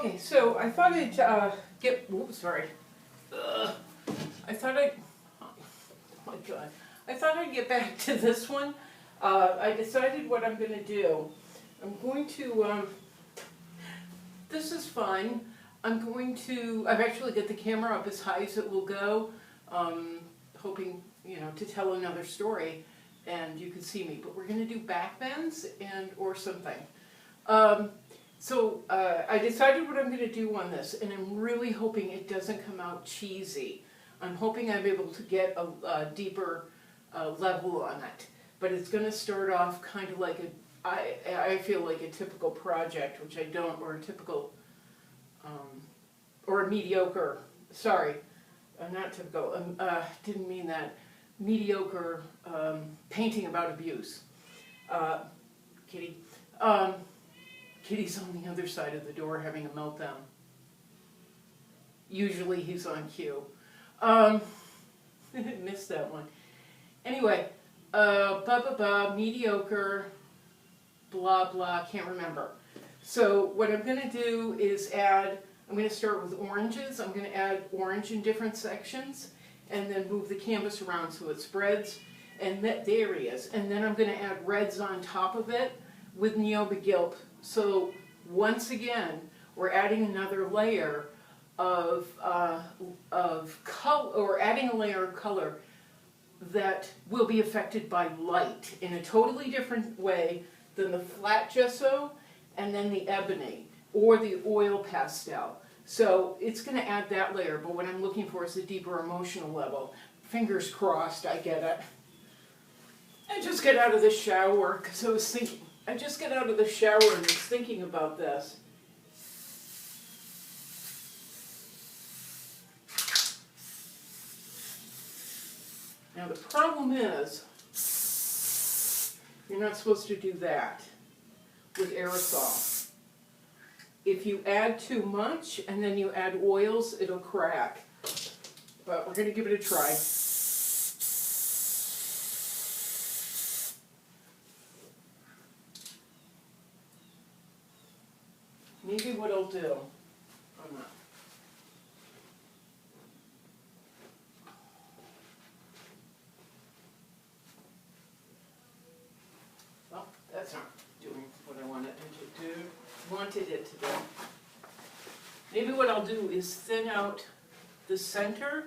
Okay, so I thought I'd get, whoops, sorry. I thought I'd, oh my God. I thought I'd get back to this one. I decided what I'm going to do. I'm going to, this is fun. I'm going to, I've actually got the camera up as high as it will go, hoping, you know, to tell another story and you can see me. But we're going to do back bends and, or something. So I decided what I'm going to do on this, and I'm really hoping it doesn't come out cheesy. I'm hoping I'm able to get a deeper level on it. But it's going to start off kind of like I feel like a typical project, which I don't, or a typical, or a mediocre, sorry, not typical, didn't mean that, mediocre painting about abuse. Kitty. Kitty's on the other side of the door having a meltdown. Usually he's on cue. Missed that one. Anyway, mediocre, blah, blah, can't remember. So what I'm going to do is add, I'm going to start with oranges. I'm going to add orange in different sections and then move the canvas around so it spreads. And there he is. And then I'm going to add reds on top of it with Niobe Gilp. So once again, we're adding another layer of color, or adding a layer of color that will be affected by light in a totally different way than the flat gesso and then the ebony or the oil pastel. So it's going to add that layer, but what I'm looking for is a deeper emotional level. Fingers crossed I get it. I just got out of the shower because I just got out of the shower and was thinking about this. Now the problem is, you're not supposed to do that with aerosol. If you add too much and then you add oils, it'll crack. But we're going to give it a try. Maybe what I'll do, I'm not. Well, that's not doing what I wanted it to do. Maybe what I'll do is thin out the center,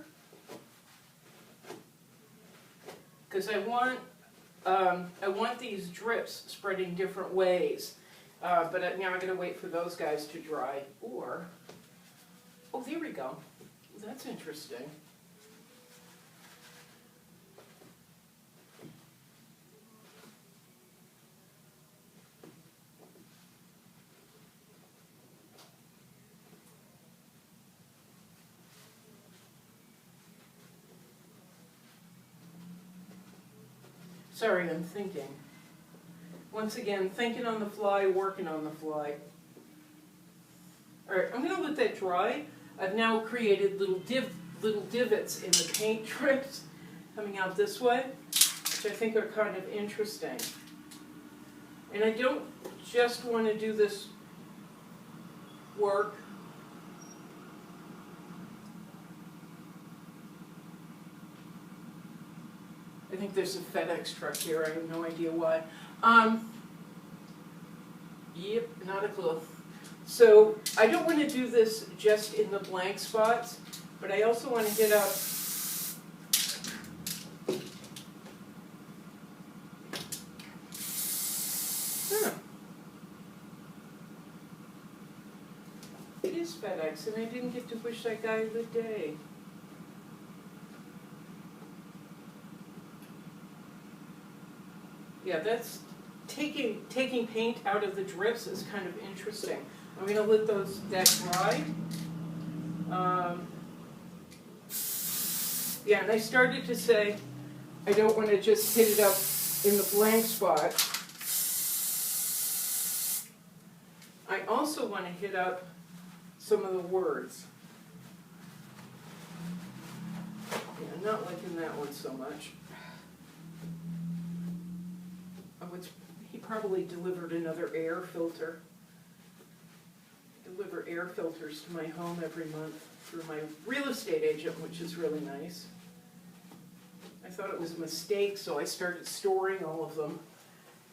because I want these drips spreading different ways. But now I'm going to wait for those guys to dry. Or, oh, there we go. That's interesting. Sorry, I'm thinking. Once again, thinking on the fly, working on the fly. All right, I'm going to let that dry. I've now created little divots in the paint strips coming out this way, which I think are kind of interesting. And I don't just want to do this work. I think there's a FedEx truck here. I have no idea why. Yep, not a clue. So I don't want to do this just in the blank spots, but I also want to hit up It is FedEx, and I didn't get to wish that guy good day. Yeah, that's taking paint out of the drips is kind of interesting. I'm going to let that dry. Yeah, and I started to say I don't want to just hit it up in the blank spot. I also want to hit up some of the words. Yeah, I'm not liking that one so much. He probably delivered another air filter. deliver air filters to my home every month through my real estate agent, which is really nice. I thought it was a mistake, so I started storing all of them.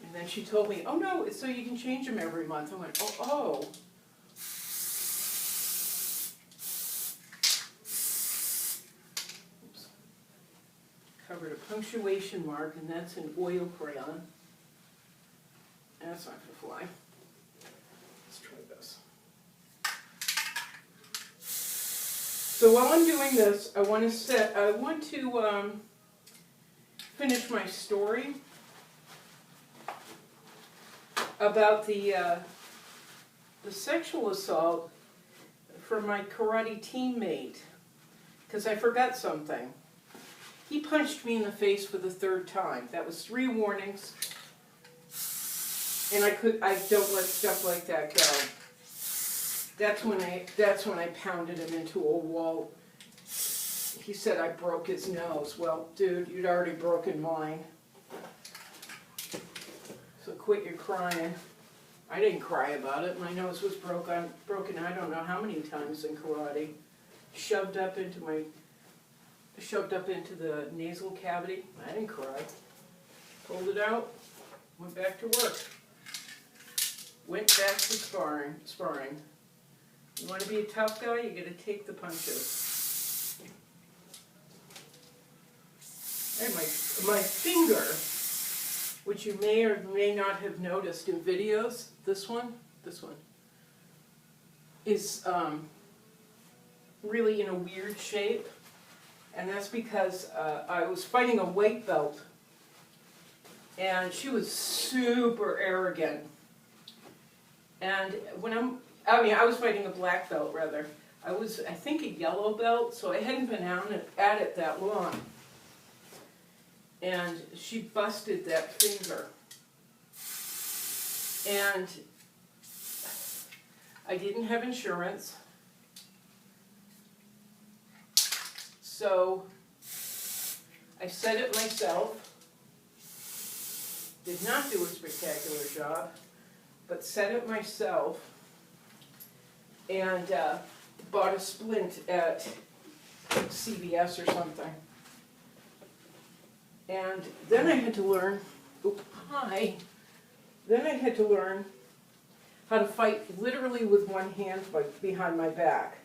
And then she told me, oh no, it's so you can change them every month. I went, oh. Oops. Covered a punctuation mark, and that's an oil crayon. That's not going to fly. Let's try this. So while I'm doing this, I want to finish my story about the sexual assault from my karate teammate, because I forgot something. He punched me in the face for the third time. That was 3 warnings, and I don't let stuff like that go. That's when I pounded him into a wall. He said I broke his nose. Well, dude, you'd already broken mine. So quit your crying. I didn't cry about it. My nose was broken I don't know how many times in karate. Shoved up into the nasal cavity. I didn't cry. Pulled it out. Went back to work. Went back to sparring. You want to be a tough guy, you got to take the punches. And my finger, which you may or may not have noticed in videos, this one, is really in a weird shape. And that's because I was fighting a white belt, and she was super arrogant. And I was fighting a black belt, rather. I was, I think, a yellow belt, so I hadn't been at it that long. And she busted that finger. And I didn't have insurance. So I set it myself. Did not do a spectacular job, but set it myself. And bought a splint at CVS or something. And then I had to learn, Then I had to learn how to fight literally with one hand behind my back.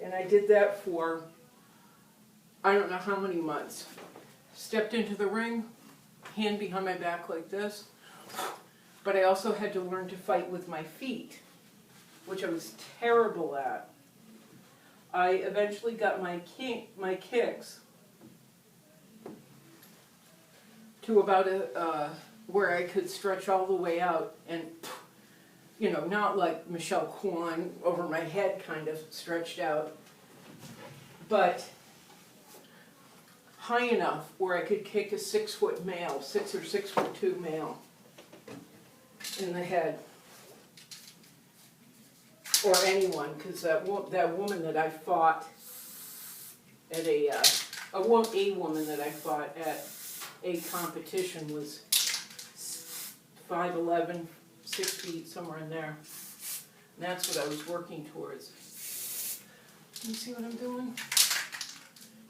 And I did that for, I don't know how many months. Stepped into the ring, hand behind my back like this. But I also had to learn to fight with my feet, which I was terrible at. I eventually got my kicks to about where I could stretch all the way out and, you know, not like Michelle Kwan over my head kind of stretched out, but high enough where I could kick a 6-foot male, 6 or 6'2" male in the head. Or anyone, because that woman that I fought at a woman that I fought at a competition was 5'11", 6 feet, somewhere in there. And that's what I was working towards. Can you see what I'm doing?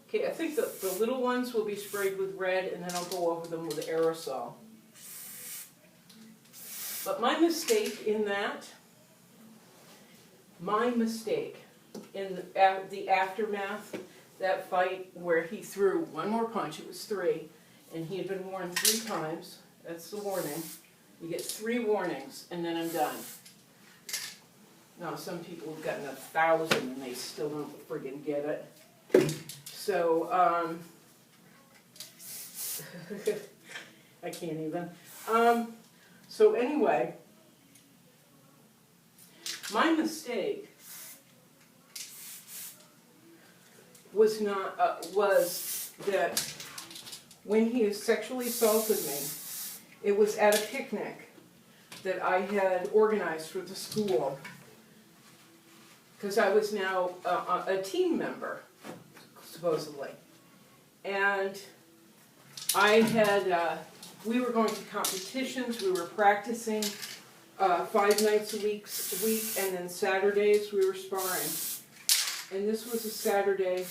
Okay, I think the little ones will be sprayed with red, and then I'll go over them with aerosol. But my mistake in the aftermath, that fight where he threw one more punch, it was 3, and he had been warned 3 times, that's the warning. You get 3 warnings, and then I'm done. Now, some people have gotten 1,000 and they still don't friggin' get it. So, I can't even. So anyway, my mistake was that when he sexually assaulted me, it was at a picnic that I had organized for the school, because I was now a team member, supposedly. And I had, we were going to competitions, we were practicing, 5 nights a week, and then Saturdays we were sparring. And this was a Saturday.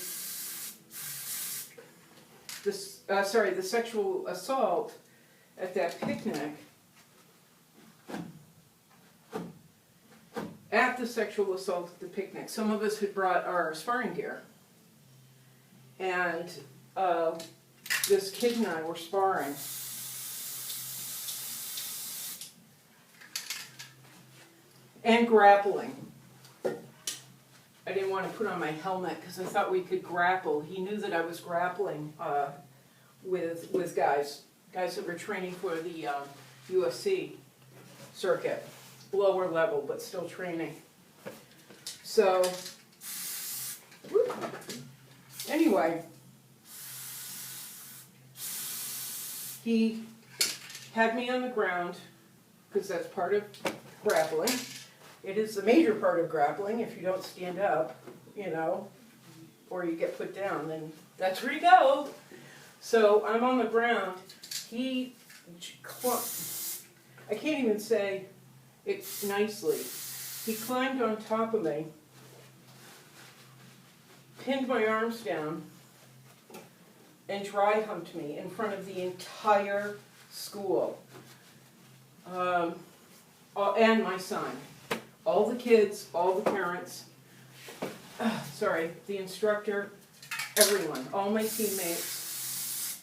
The sexual assault at that picnic. At the sexual assault at the picnic, some of us had brought our sparring gear. And this kid and I were sparring. And grappling. I didn't want to put on my helmet because I thought we could grapple. He knew that I was grappling with guys that were training for the UFC circuit. Lower level, but still training. So, anyway, he had me on the ground, because that's part of grappling. It is the major part of grappling. If you don't stand up, you know, or you get put down, then that's where you go. So I'm on the ground. I can't even say it nicely. He climbed on top of me, pinned my arms down, and dry humped me in front of the entire school. And my son. All the kids, all the parents, the instructor, everyone, all my teammates.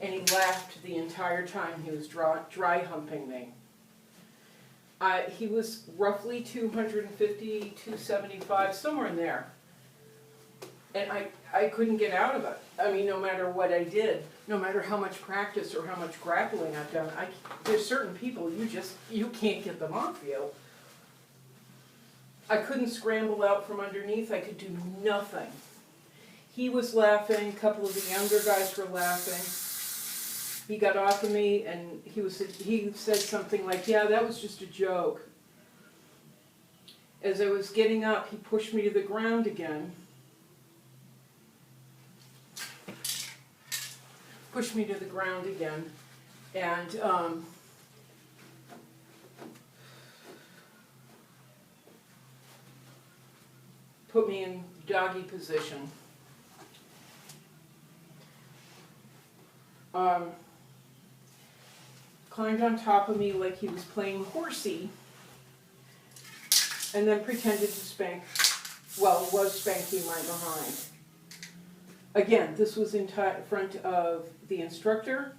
And he laughed the entire time he was dry humping me. He was roughly 250, 275, somewhere in there. And I couldn't get out of it. I mean, no matter what I did, no matter how much practice or how much grappling I've done, there's certain people you can't get them off you. I couldn't scramble out from underneath. I could do nothing. He was laughing. A couple of the younger guys were laughing. He got off of me, and he said something like, "Yeah, that was just a joke." As I was getting up, he pushed me to the ground again. And put me in doggy position. Climbed on top of me like he was playing horsey, and then pretended to was spanking my behind. Again, this was in front of the instructor,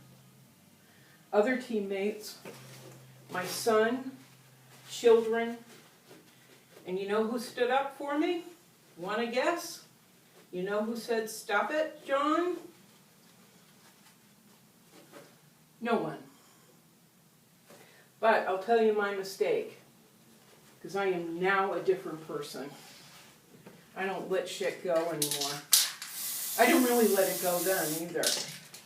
other teammates, my son, children, and you know who stood up for me? Want to guess? You know who said, "Stop it, John"? No one. But I'll tell you my mistake, because I am now a different person. I don't let shit go anymore. I didn't really let it go then either.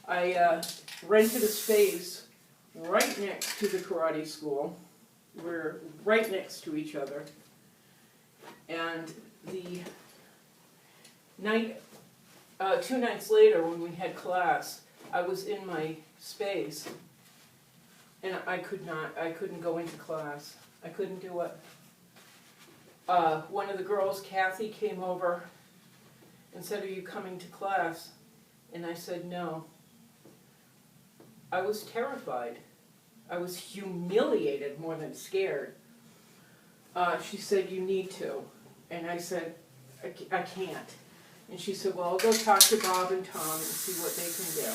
I rented a space right next to the karate school. We're right next to each other. And the night, 2 nights later when we had class, I was in my space. And I couldn't go into class. I couldn't do it. One of the girls, Kathy, came over and said, "Are you coming to class?" And I said, "No." I was terrified. I was humiliated more than scared. She said, "You need to." And I said, I can't. And she said, "Well, I'll go talk to Bob and Tom and see what they can do."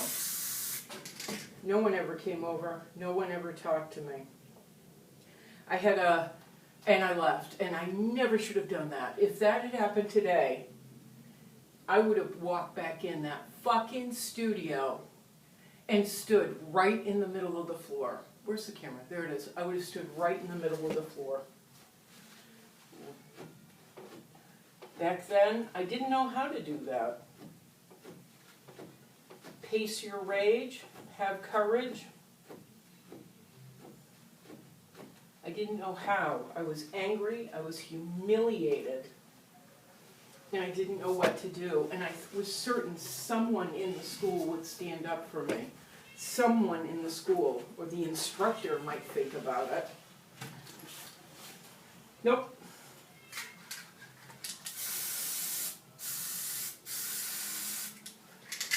No one ever came over. No one ever talked to me. And I left. And I never should have done that. If that had happened today, I would have walked back in that fucking studio and stood right in the middle of the floor. Where's the camera? There it is. I would have stood right in the middle of the floor. Back then, I didn't know how to do that. Pace your rage. Have courage. I didn't know how. I was angry. I was humiliated. And I didn't know what to do. And I was certain someone in the school would stand up for me. Someone in the school, or the instructor might think about it. Nope.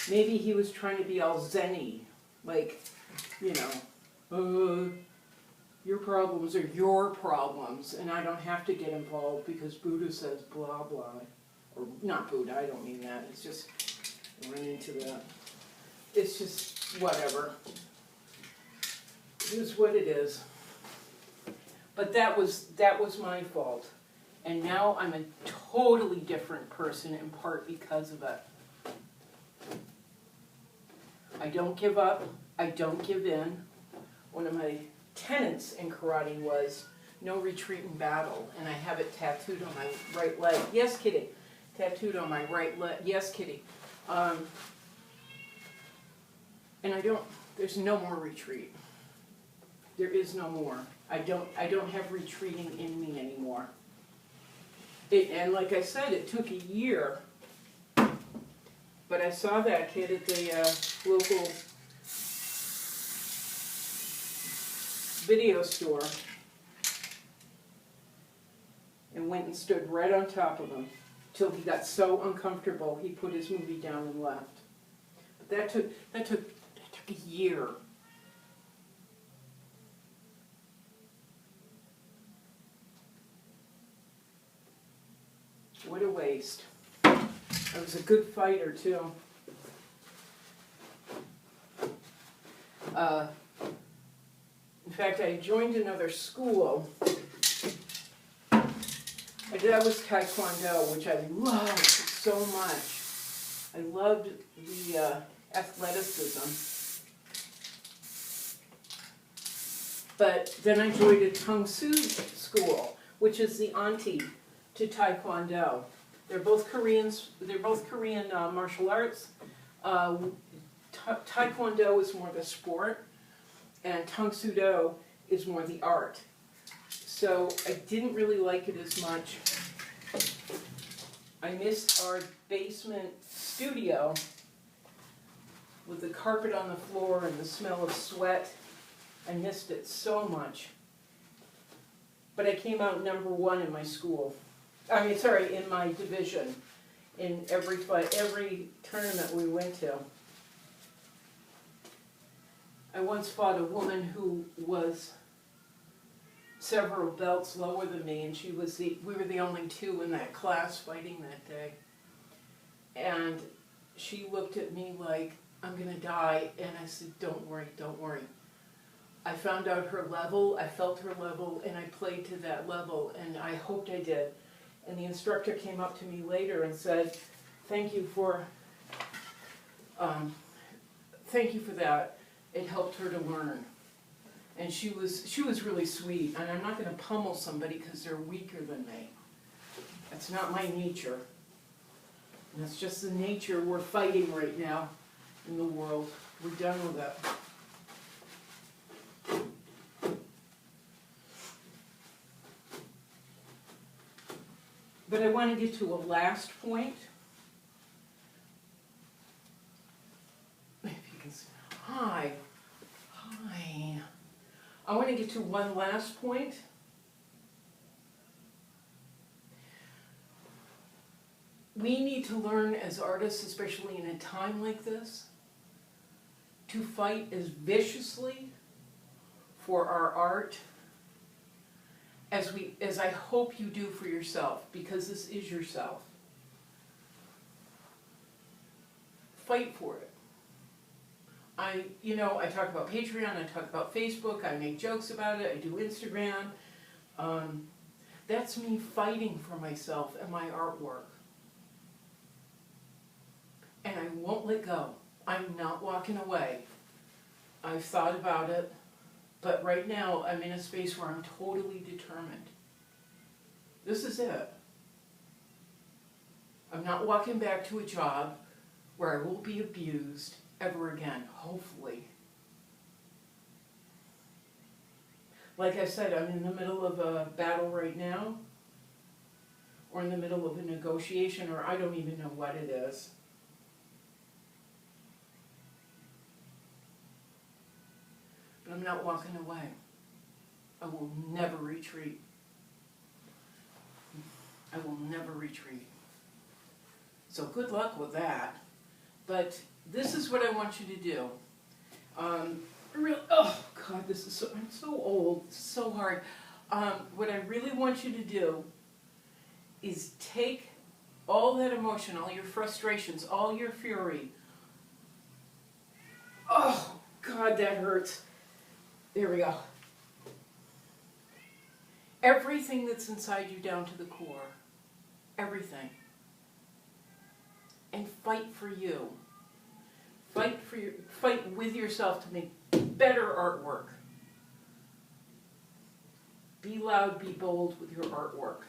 Maybe he was trying to be all zen-y, like, you know, your problems are your problems, and I don't have to get involved because Buddha says blah blah. Or not Buddha, I don't mean that. It's just, I run into that. It's just whatever. It is what it is. But that was my fault. And now I'm a totally different person, in part because of it. I don't give up. I don't give in. One of my tenets in karate was no retreat in battle, and I have it tattooed on my right leg. Yes, Kitty. Tattooed on my right leg. Yes, Kitty. And there's no more retreat. There is no more. I don't have retreating in me anymore. And like I said, it took a year, but I saw that kid at the local video store and went and stood right on top of him till he got so uncomfortable he put his movie down and left. But that took a year. What a waste. I was a good fighter too. In fact, I joined another school. That was Taekwondo, which I loved so much. I loved the athleticism. But then I joined a Tung Soo school, which is the auntie to Taekwondo. They're both Koreans. They're both Korean martial arts. Taekwondo is more the sport, and Tung Soo Do is more the art. So I didn't really like it as much. I missed our basement studio with the carpet on the floor and the smell of sweat. I missed it so much. But I came out #1 in my school. In my division, in every tournament we went to. I once fought a woman who was several belts lower than me, and we were the only two in that class fighting that day. And she looked at me like, I'm gonna die, and I said, don't worry, don't worry. I found out her level, I felt her level, and I played to that level, and I hoped I did. And the instructor came up to me later and said, thank you for that. It helped her to learn. And she was really sweet. And I'm not going to pummel somebody because they're weaker than me. That's not my nature. And that's just the nature we're fighting right now in the world. We're done with it. But I want to get to a last point. If you can see. Hi. I want to get to one last point. We need to learn as artists, especially in a time like this, to fight as viciously for our art as I hope you do for yourself, because this is yourself. Fight for it. I talk about Patreon, I talk about Facebook, I make jokes about it, I do Instagram. That's me fighting for myself and my artwork. And I won't let go. I'm not walking away. I've thought about it, but right now I'm in a space where I'm totally determined. This is it. I'm not walking back to a job where I will be abused ever again, hopefully. Like I said, I'm in the middle of a battle right now, or in the middle of a negotiation, or I don't even know what it is. But I'm not walking away. I will never retreat. I will never retreat. So good luck with that. But this is what I want you to do. Oh God, this is I'm so old, it's so hard. What I really want you to do is take all that emotion, all your frustrations, all your fury. Oh God, that hurts. There we go. Everything that's inside you down to the core. Everything. And fight for you. Fight with yourself to make better artwork. Be loud, be bold with your artwork.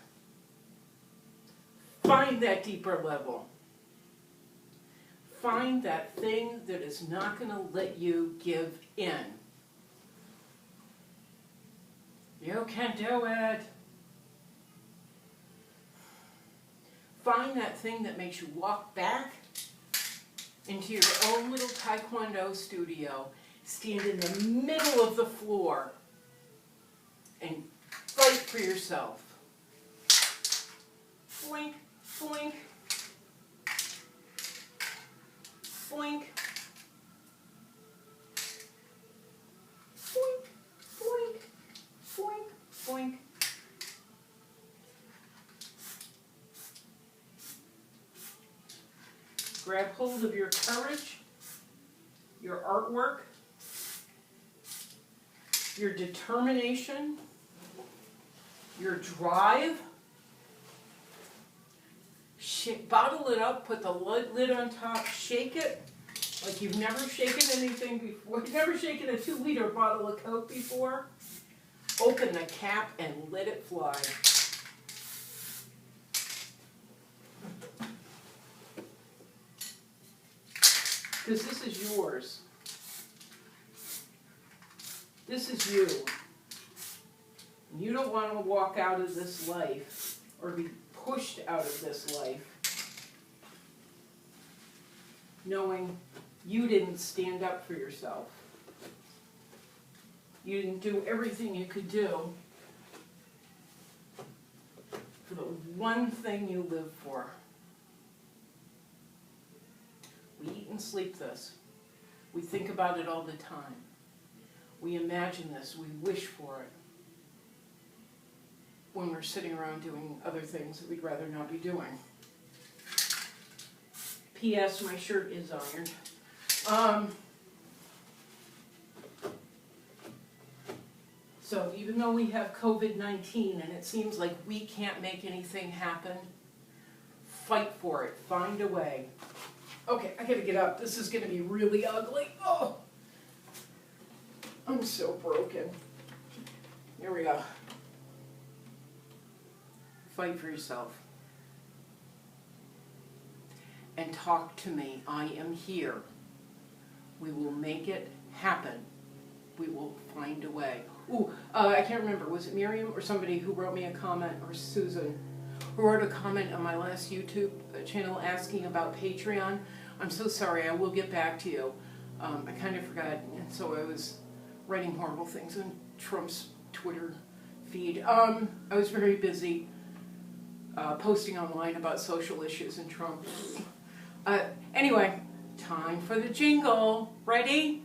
Find that deeper level. Find that thing that is not going to let you give in. You can do it. Find that thing that makes you walk back into your own little Taekwondo studio, stand in the middle of the floor, and fight for yourself. Flink, flink, flink, flink, flink, flink, flink. Grab hold of your courage, your artwork, your determination, your drive. Bottle it up, put the lid on top, shake it like you've never shaken anything before. You've never shaken a 2-liter bottle of Coke before. Open the cap and let it fly. Because this is yours. This is you. You don't want to walk out of this life or be pushed out of this life knowing you didn't stand up for yourself. You didn't do everything you could do for the one thing you live for. We eat and sleep this. We think about it all the time. We imagine this. We wish for it. When we're sitting around doing other things that we'd rather not be doing. P.S. My shirt is ironed. So even though we have COVID-19 and it seems like we can't make anything happen, fight for it. Find a way. Okay, I gotta get up. This is gonna be really ugly. Oh, I'm so broken. Here we go. Fight for yourself. And talk to me. I am here. We will make it happen. We will find a way. Ooh, I can't remember. Was it Miriam or somebody who wrote me a comment, or Susan, who wrote a comment on my last YouTube channel asking about Patreon? I'm so sorry. I will get back to you. I kind of forgot, and so I was writing horrible things on Trump's Twitter feed. I was very busy posting online about social issues and Trump. Anyway, time for the jingle. Ready?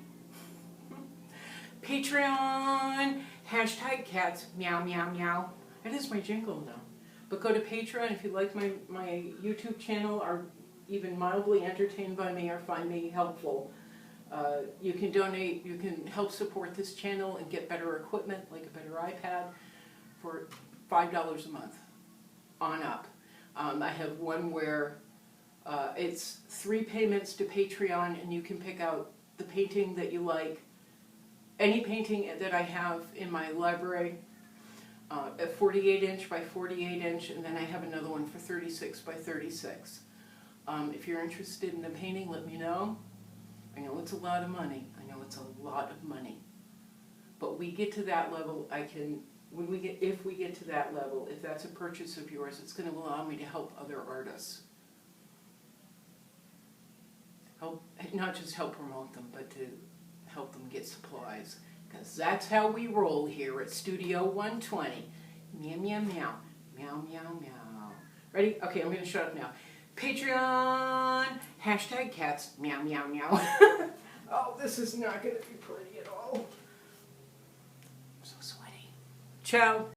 Patreon, #cats, meow, meow, meow. That is my jingle now. But go to Patreon if you like my YouTube channel, are even mildly entertained by me or find me helpful. You can donate, you can help support this channel and get better equipment, like a better iPad, for $5 a month on up. I have one where it's 3 payments to Patreon, and you can pick out the painting that you like. Any painting that I have in my library, a 48-inch by 48-inch, and then I have another one for 36 by 36. If you're interested in the painting, let me know. I know it's a lot of money. I know it's a lot of money. But we get to that level, if we get to that level, if that's a purchase of yours, it's going to allow me to help other artists. Not just help promote them, but to help them get supplies. Because that's how we roll here at Studio 120. Meow, meow, meow. Meow, meow, meow. Ready? Okay, I'm gonna shut up now. Patreon, hashtag cats, meow, meow, meow. Oh, this is not gonna be pretty at all. I'm so sweaty. Ciao.